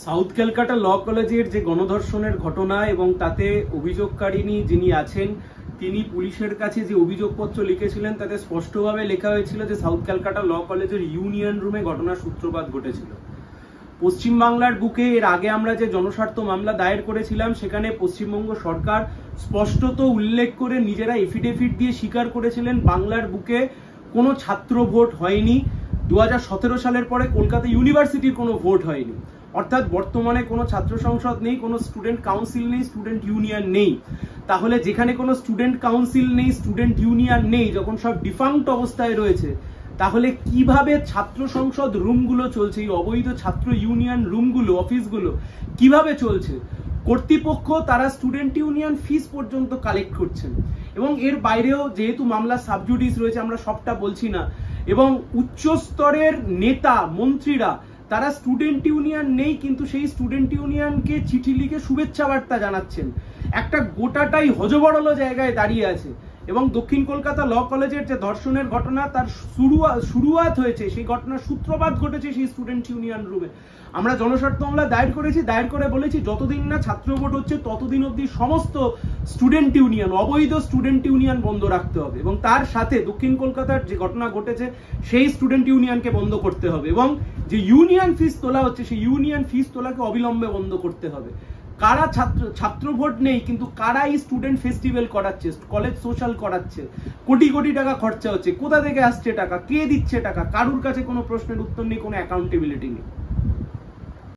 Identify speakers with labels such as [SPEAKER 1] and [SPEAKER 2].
[SPEAKER 1] South Calcutta ল কলেজের যে গণধর্ষণের ঘটনা এবং তাতে অভিযোগকারিনী যিনি আছেন তিনি পুলিশের কাছে যে অভিযোগপত্র লিখেছিলেন তাতে স্পষ্টভাবে লেখা হয়েছিল যে সাউথ ক্যালকাটা ল কলেজের ইউনিয়ন রুমে ঘটনার সূত্রপাত ঘটেছিল। পশ্চিমবাংলার বুকে এর আগে আমরা যে জনস্বার্থ মামলা দায়ের করেছিলাম সেখানে পশ্চিমবঙ্গ সরকার স্পষ্টত উল্লেখ করে নিজেরা এফিডেভিট দিয়ে স্বীকার করেছিলেন বাংলার বুকে কোনো ছাত্র ভোট হয়নি। 2017 সালের পরে কলকাতা ইউনিভার্সিটির কোনো ভোট হয়নি, অর্থাৎ বর্তমানে কোনো ছাত্র সংসদ নেই, কোনো স্টুডেন্ট কাউন্সিল নেই, স্টুডেন্ট ইউনিয়ন নেই। তাহলে যেখানে কোনো স্টুডেন্ট কাউন্সিল নেই, স্টুডেন্ট ইউনিয়ন নেই, যখন সব ডিফাঙ্ক্ট অবস্থায় রয়েছে, তাহলে কিভাবে ছাত্র সংসদ রুমগুলো চলছে, এই অবৈধ ছাত্র ইউনিয়ন রুমগুলো, অফিসগুলো কিভাবে চলছে? কর্তৃপক্ষ তারা স্টুডেন্ট ইউনিয়ন ফিস পর্যন্ত কালেক্ট করছেন এবং এর বাইরেও যেহেতু মামলা সাবজুডিস রয়েছে আমরা সবটা বলছি না, এবং উচ্চ স্তরের নেতা মন্ত্রীরা তারা স্টুডেন্ট ইউনিয়ন নেই কিন্তু সেই স্টুডেন্ট ইউনিয়নকে চিঠি লিখে শুভেচ্ছা বার্তা জানাচ্ছেন। একটা গোটাটাই হজবরল জায়গায় দাঁড়িয়ে আছে এবং দক্ষিণ কলকাতা ল কলেজের যে ধর্ষণের ঘটনা তার শুরুয়াত হয়েছে, সেই ঘটনার সূত্রপাত ঘটেছে সেই স্টুডেন্ট ইউনিয়ন রুমে। আমরা জনস্বার্থ মামলা দায়ের করেছি, দায়ের করে বলেছি যতদিন না ছাত্র ভোট হচ্ছে ততদিন অবধি সমস্ত স্টুডেন্ট ইউনিয়ন, অবৈধ স্টুডেন্ট ইউনিয়ন বন্ধ রাখতে হবে এবং তার সাথে দক্ষিণ কলকাতার যে ঘটনা ঘটেছে সেই স্টুডেন্ট ইউনিয়নকে বন্ধ করতে হবে এবং যে ইউনিয়ন ফিস তোলা হচ্ছে সেই ইউনিয়ন ফিস তোলাকে অবিলম্বে বন্ধ করতে হবে। কারা ছাত্র ভোট নেই কিন্তু কারা এই স্টুডেন্ট ফেস্টিভ্যাল করাচ্ছে, কলেজ সোশ্যাল করাচ্ছে, কোটি কোটি টাকা খরচা হচ্ছে, কোথা থেকে আসছে টাকা, কে দিচ্ছে টাকা, কারুর কাছে কোনো প্রশ্নের উত্তর নেই, কোনো অ্যাকাউন্টেবিলিটি নেই।